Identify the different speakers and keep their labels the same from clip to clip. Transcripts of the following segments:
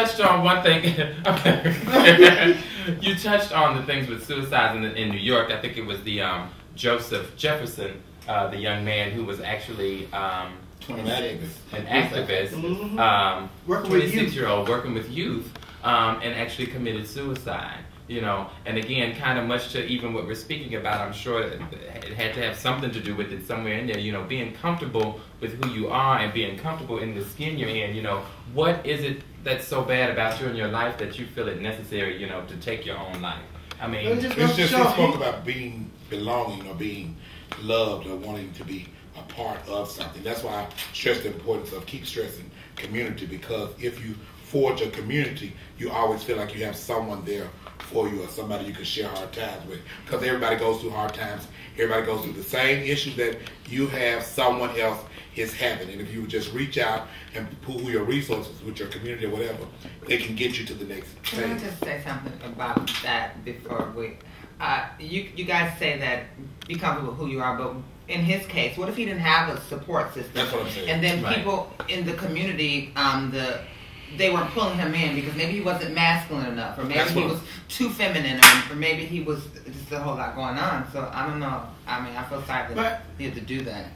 Speaker 1: touched on one thing. Okay. You touched on the things with suicides in New York. I think it was the Joseph Jefferson, the young man who was actually an activist, 26-year-old working with youth, and actually committed suicide. You know, and again, kind of much to even what we're speaking about, I'm sure it had to have something to do with it somewhere in there. You know, being comfortable with who you are and being comfortable in the skin you're in. You know, what is it that's so bad about you in your life that you feel it necessary, you know, to take your own life? I mean,
Speaker 2: it's just he spoke about being belonging or being loved or wanting to be a part of something. That's why I stress the importance of keep stressing community, because if you forge a community, you always feel like you have someone there for you or somebody you can share hard times with, because everybody goes through hard times. Everybody goes through the same issues that you have, someone else is having. And if you just reach out and pool your resources with your community or whatever, they can get you to the next phase.
Speaker 3: Can I just say something about that before we... you guys say that be comfortable with who you are, but in his case, what if he didn't have a support system?
Speaker 2: That's what I'm saying.
Speaker 3: And then people in the community, they weren't pulling him in because maybe he wasn't masculine enough, or maybe he was too feminine, or maybe he was just a whole lot going on. So I don't know. I mean, I feel sorry that he had to do that.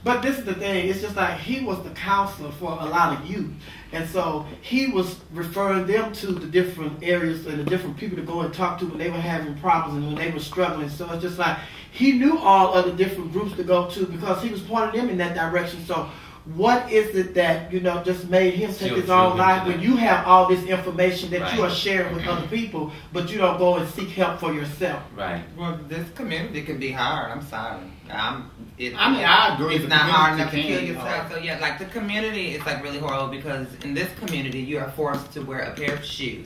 Speaker 4: But this is the thing. It's just like he was the counselor for a lot of youth. And so he was referring them to the different areas and the different people to go and talk to when they were having problems and when they were struggling. So it's just like he knew all of the different groups to go to because he was pointing them in that direction. So what is it that, you know, just made him take his own life when you have all this information that you are sharing with other people, but you don't go and seek help for yourself?
Speaker 1: Right.
Speaker 3: Well, this community can be hard. I'm sorry.
Speaker 5: I agree.
Speaker 3: It's not hard enough to kill yourself. So yeah, like the community is like really horrible because in this community you are forced to wear a pair of shoes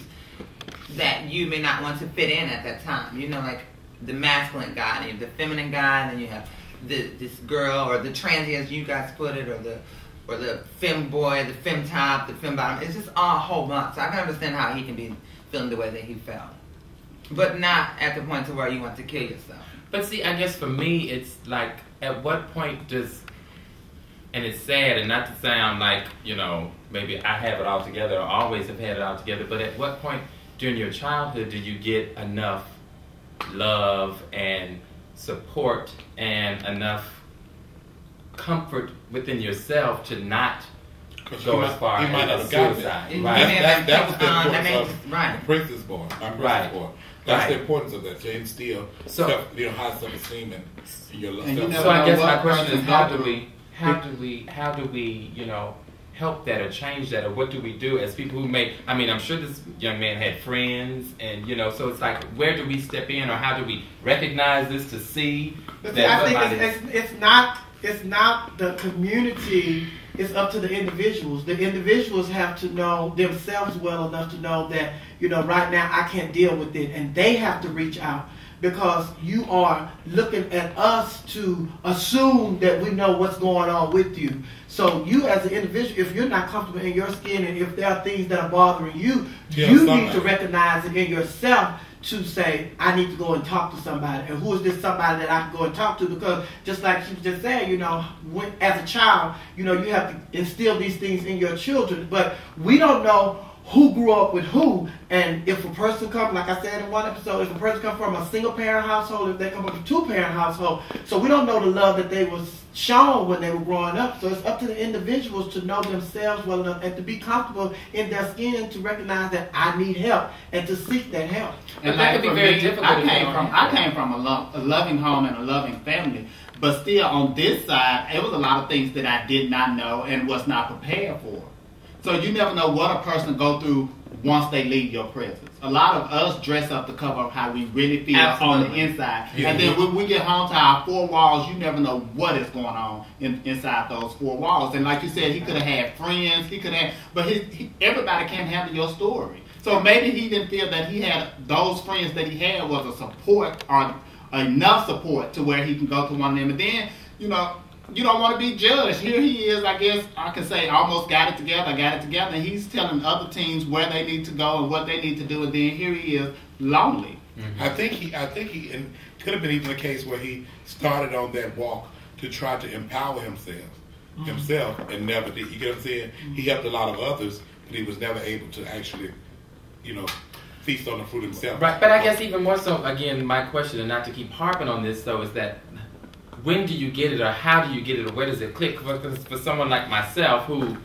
Speaker 3: that you may not want to fit in at that time. You know, like the masculine guy, and the feminine guy, and then you have this girl, or the transy as you guys put it, or the femme boy, the femme top, the femme bottom. It's just all a whole bunch. So I can understand how he can be feeling the way that he felt, but not at the point to where you want to kill yourself.
Speaker 1: But see, I guess for me, it's like, at what point does, and it's sad, and not to sound like, you know, maybe I have it all together or always have had it all together, but at what point during your childhood did you get enough love and support and enough comfort within yourself to not go as far as suicide?
Speaker 2: Right. That was the importance of the Princess Boy. That's the importance of that, to instill high self-esteem and your love.
Speaker 1: So I guess my question is, how do we, you know, help that or change that, or what do we do as people who may, I mean, I'm sure this young man had friends, and, you know, so it's like, where do we step in, or how do we recognize this to see that
Speaker 4: I think it's not the community, it's up to the individuals. The individuals have to know themselves well enough to know that, you know, right now I can't deal with it, and they have to reach out. Because you are looking at us to assume that we know what's going on with you. So you as an individual, if you're not comfortable in your skin and if there are things that are bothering you, you need to recognize it in yourself to say, I need to go and talk to somebody. And who is this somebody that I can go and talk to? Because just like she was just saying, you know, as a child, you know, you have to instill these things in your children. But we don't know who grew up with who, and if a person comes, like I said in one episode, if a person comes from a single parent household, if they come from a two parent household, so we don't know the love that they was shown when they were growing up. So it's up to the individuals to know themselves well enough and to be comfortable in their skin to recognize that I need help and to seek that help.
Speaker 5: And that could be very difficult. I came from a loving home and a loving family, but still on this side, it was a lot of things that I did not know and was not prepared for. So you never know what a person go through once they leave your presence. A lot of us dress up to cover up how we really feel on the inside. Yeah. And then when we get home to our four walls, you never know what is going on inside those four walls. And like you said, he could have had friends, but everybody can't handle your story. So maybe he didn't feel that he had those friends that he had was a support or enough support to where he can go to one of them. And then, you know, you don't want to be judged. Here he is, I guess I can say, almost got it together, and he's telling other teams where they need to go and what they need to do, and then here he is, lonely.
Speaker 2: Mm-hmm. I think he, and could have been even a case where he started on that walk to try to empower himself, and never did. You get what I'm saying? He helped a lot of others, but he was never able to actually, feast on the fruit himself.
Speaker 1: Right, but I guess even more so, again, my question, and not to keep harping on this, though, is that when do you get it, or how do you get it, or where does it click? For someone like myself who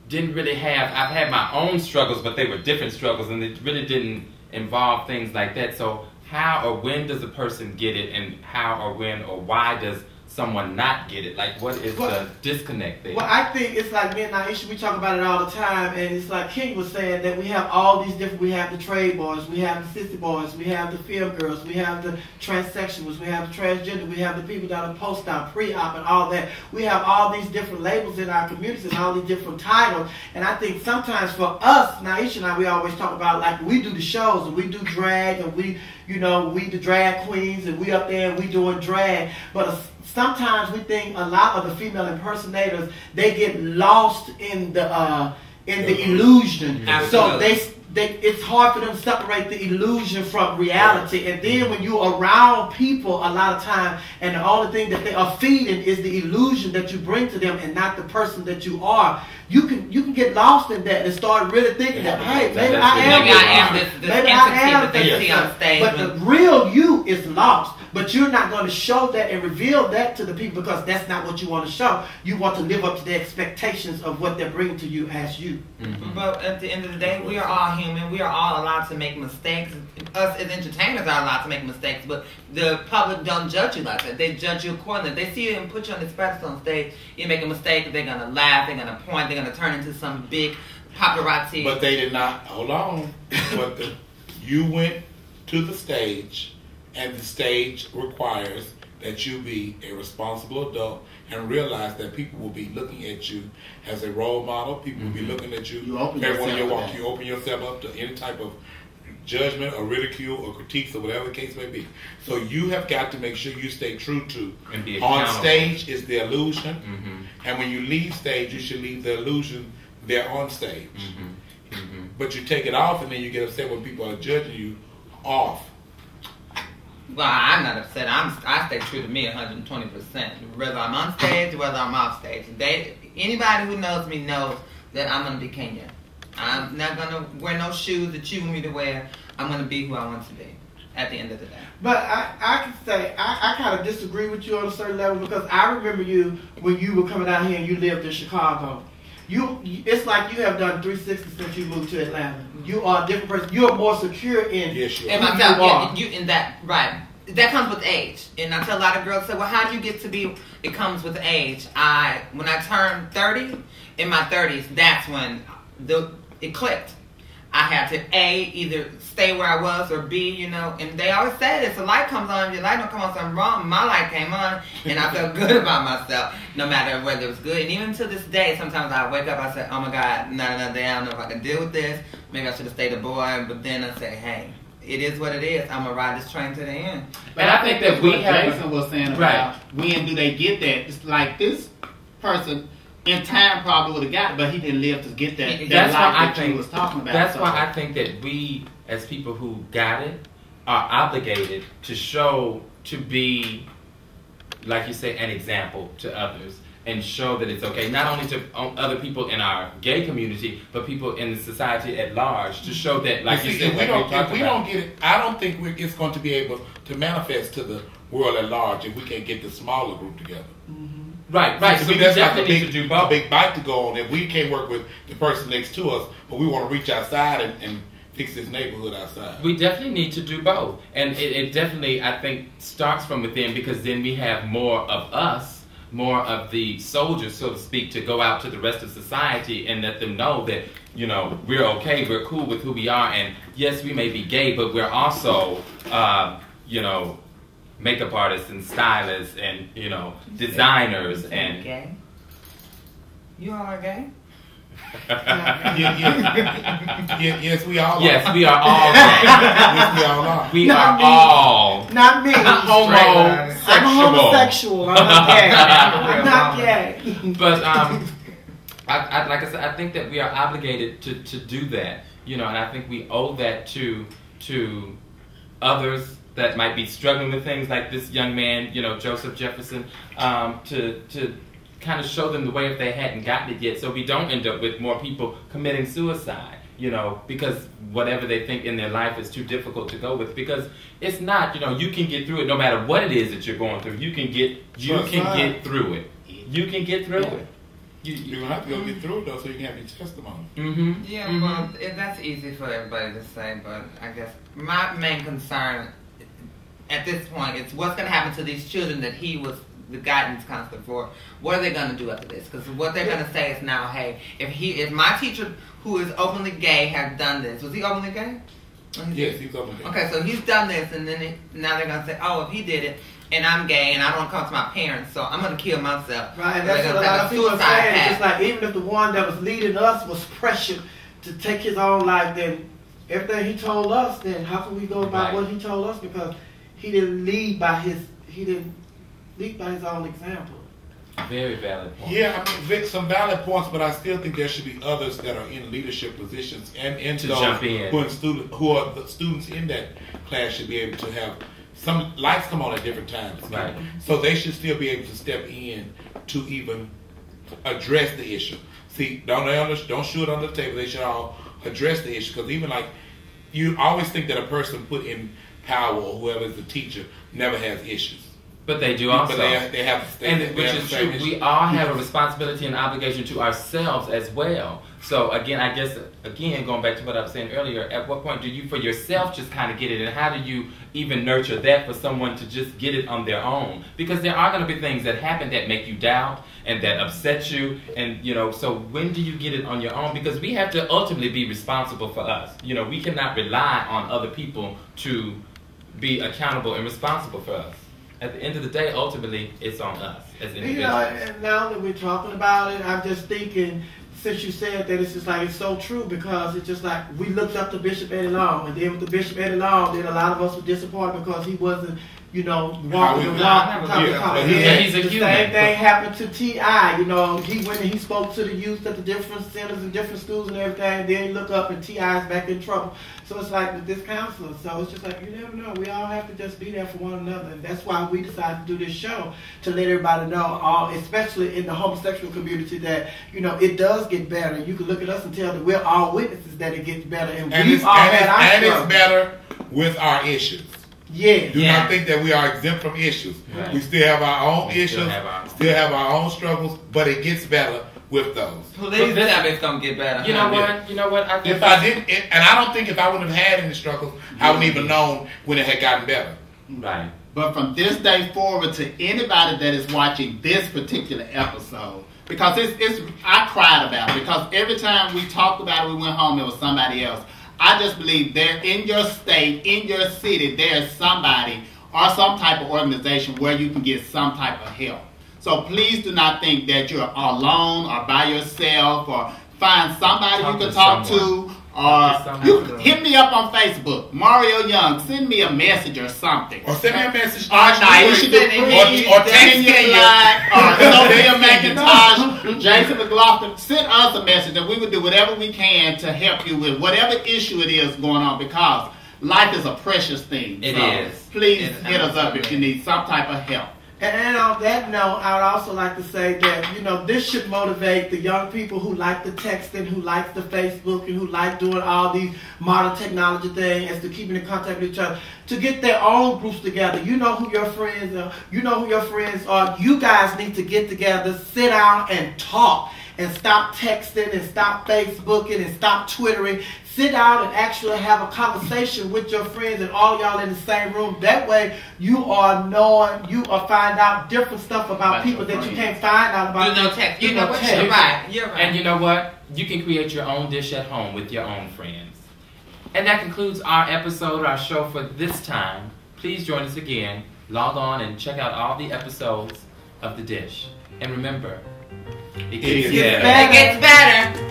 Speaker 1: didn't really have, I've had my own struggles, but they were different struggles, and it really didn't involve things like that. So how or when does a person get it, and how or when or why does someone not get it? Like, what is the disconnect there?
Speaker 4: Well, I think it's like me and Naisha, we talk about it all the time, and it's like King was saying that we have all these different, we have the trade boys, we have the sissy boys, we have the film girls, we have the transsexuals, we have the transgender, we have the people that are post-op, pre-op, and all that. We have all these different labels in our communities and all these different titles, and I think sometimes for us, Naisha and I, we always talk about, like, we do the shows, and we do drag, and we the drag queens, and we up there and we doing drag, but sometimes we think a lot of the female impersonators, they get lost in the illusion.
Speaker 3: Absolutely.
Speaker 4: So it's hard for them to separate the illusion from reality. And then when you're around people a lot of time, and the only thing that they are feeding is the illusion that you bring to them and not the person that you are, you can get lost in that and start really thinking that, hey, maybe I am this
Speaker 3: that they see on stage.
Speaker 4: But the real you is lost. But you're not going to show that and reveal that to the people because that's not what you want to show. You want to live up to the expectations of what they're bringing to you as you.
Speaker 3: Mm-hmm. But at the end of the day, we are all human. We are all allowed to make mistakes. Us as entertainers are allowed to make mistakes, but the public don't judge you like that. They judge you accordingly. They see you and put you on this pedestal on stage. You make a mistake, they're going to laugh, they're going to point, they're going to turn into some big paparazzi.
Speaker 2: But they did not. Hold on. But you went to the stage, and the stage requires that you be a responsible adult and realize that people will be looking at you as a role model. People will be looking at you.
Speaker 5: You open
Speaker 2: you open yourself up to any type of judgment or ridicule or critiques or whatever the case may be. So you have got to make sure you stay true to.
Speaker 1: And be
Speaker 2: on
Speaker 1: accountable.
Speaker 2: stage is the illusion,
Speaker 1: Mm-hmm.
Speaker 2: and when you leave stage, you should leave the illusion there on stage.
Speaker 1: Mm-hmm. Mm-hmm.
Speaker 2: But you take it off, and then you get upset when people are judging you off.
Speaker 3: Well, I'm not upset. I stay true to me 120%. Whether I'm on stage, whether I'm off stage. Anybody who knows me knows that I'm going to be Kenya. I'm not going to wear no shoes that you want me to wear. I'm going to be who I want to be at the end of the day.
Speaker 4: But I can say, I kind of disagree with you on a certain level because I remember you when you were coming out here and you lived in Chicago. It's like you have done 360 since you moved to Atlanta. You are a different person. You are more secure in
Speaker 2: Yes, you
Speaker 3: And
Speaker 2: are.
Speaker 3: myself, you in that, right. That comes with age. And I tell a lot of girls, say, well, how do you get to be, it comes with age. When I turned 30, in my 30s, that's when it clicked. I had to either stay where I was or B, and they always say this, the light comes on, your light don't come on, something wrong. My light came on, and I felt good about myself, no matter whether it was good. And even to this day, sometimes I wake up, I say, oh my God, not another day, I don't know if I can deal with this. Maybe I should have stayed a boy, but then I say, hey, it is what it is. I'm going to ride this train to the end.
Speaker 5: But I think that's what Jason was saying about when do they get that. It's like this person in time probably would have got it, but he didn't live to get that.
Speaker 1: That's why I
Speaker 5: think
Speaker 1: think
Speaker 5: he was talking about.
Speaker 1: That's why I think that we, as people who got it, are obligated to show, to be, like you say, an example to others, and show that it's okay, not only to other people in our gay community, but people in the society at large, to show that, like you said,
Speaker 2: if we don't get it, I don't think it's going to be able to manifest to the world at large if we can't get the smaller group together.
Speaker 1: Right. So we
Speaker 2: that's
Speaker 1: definitely
Speaker 2: like
Speaker 1: need to do
Speaker 2: a
Speaker 1: both.
Speaker 2: big bite to go on. If we can't work with the person next to us, but we want to reach outside and fix this neighborhood outside.
Speaker 1: We definitely need to do both. And it definitely, I think, starts from within, because then we have more of us, more of the soldiers, so to speak, to go out to the rest of society and let them know that, we're okay, we're cool with who we are. And yes, we may be gay, but we're also, makeup artists and stylists and, designers and...
Speaker 3: Gay? You all are gay?
Speaker 2: Yes, we all are.
Speaker 1: Yes, we are all gay.
Speaker 2: Yes, we all are.
Speaker 1: We are all
Speaker 4: not me.
Speaker 1: homosexual.
Speaker 4: I'm homosexual. I'm not gay. I'm not gay.
Speaker 1: But like I said, I think that we are obligated to do that, and I think we owe that to others that might be struggling with things like this young man, Joseph Jefferson, to kind of show them the way if they hadn't gotten it yet, so we don't end up with more people committing suicide, you know, because whatever they think in their life is too difficult to go with, because it's not, you know, you can get through it no matter what it is that you're going through. You can get through it. You can get through it.
Speaker 2: You're going to have to go get through it, though, so you can have your testimony.
Speaker 1: Mm-hmm.
Speaker 3: Yeah, well, that's easy for everybody to say, but I guess my main concern at this point is what's going to happen to these children that he was the guidance counselor for. What are they going to do after this? Because what they're going to say is now, hey, if my teacher who is openly gay has done this, was he openly gay?
Speaker 2: Yes, he was openly gay.
Speaker 3: Okay, so he's done this, and then now they're going to say, oh, if he did it, and I'm gay, and I don't want to come to my parents, so I'm going to kill myself.
Speaker 4: Right, and that's what a lot of people are saying. It's just like, even if the one that was leading us was pressured to take his own life, then everything he told us, then how can we go about what he told us? Because he didn't lead by his own example.
Speaker 1: Very valid point.
Speaker 2: Yeah, I mean, some valid points, but I still think there should be others that are in leadership positions and
Speaker 1: to jump in.
Speaker 2: Who are the students in that class should be able to have some lights come on at different times.
Speaker 1: Right.
Speaker 2: So they should still be able to step in to even address the issue. See, don't shoot it on the table. They should all address the issue, because even like you always think that a person put in power or whoever is the teacher never has issues.
Speaker 1: But they do also.
Speaker 2: But they have to stay.
Speaker 1: Which is true. We all have a responsibility and obligation to ourselves as well. So again, I guess, going back to what I was saying earlier, at what point do you for yourself just kind of get it? And how do you even nurture that for someone to just get it on their own? Because there are going to be things that happen that make you doubt and that upset you. And, you know, so when do you get it on your own? Because we have to ultimately be responsible for us. You know, we cannot rely on other people to be accountable and responsible for us. At the end of the day, ultimately, it's on us as individuals.
Speaker 4: You know, and now that we're talking about it, I'm just thinking, since you said that, it's just like, it's so true, because it's just like, we looked up to Bishop Eddie Long, and then with the Bishop Eddie Long, then a lot of us were disappointed because he wasn't, you know, walking the walk.
Speaker 1: He's a human.
Speaker 4: The same thing happened to T.I. You know, he went and he spoke to the youth at the different centers and different schools and everything, and then you look up and T.I.'s back in trouble. So it's like with this counselor. So it's just like, you never know. We all have to just be there for one another. And that's why we decided to do this show, to let everybody know, especially in the homosexual community, that, you know, it does get better. You can look at us and tell that we're all witnesses that it gets better. And we've all had our struggles.
Speaker 2: And it's better with our issues.
Speaker 4: Yeah.
Speaker 2: Do not think that we are exempt from issues. Right. We still have our own issues, still have our own struggles, but it gets better with those.
Speaker 3: Please tell me it's gonna get better.
Speaker 1: You know what?
Speaker 2: If I didn't, and I don't think if I wouldn't have had any struggles, I wouldn't even known when it had gotten better.
Speaker 1: Right.
Speaker 5: But from this day forward, to anybody that is watching this particular episode, because I cried about it, because every time we talked about it, we went home, it was somebody else. I just believe there in your state, in your city, there's somebody or some type of organization where you can get some type of help. So please do not think that you're alone or by yourself, or find somebody you can talk to, or you hit me up on Facebook, Mario Young, send me a message or something.
Speaker 2: Or send me a message.
Speaker 5: Or text me, or Sophia McIntosh, Jason McLaughlin. Send us a message, and we will do whatever we can to help you with whatever issue it is going on, because life is a precious thing.
Speaker 1: It is.
Speaker 5: Please hit us up if you need some type of help.
Speaker 4: And on that note, I would also like to say that, you know, this should motivate the young people who like the texting, who like the Facebook, and who like doing all these modern technology things, as to keeping in contact with each other, to get their own groups together. You know who your friends are. You know who your friends are. You guys need to get together, sit down and talk, and stop texting and stop Facebooking and stop Twittering. Sit down and actually have a conversation with your friends, and all y'all in the same room. That way you are find out different stuff about people that you can't find out about.
Speaker 3: Text. You know what? You're right.
Speaker 1: And you know what? You can create your own dish at home with your own friends. And that concludes our episode, our show for this time. Please join us again. Log on and check out all the episodes of The Dish. And remember, it gets better.
Speaker 3: It gets better.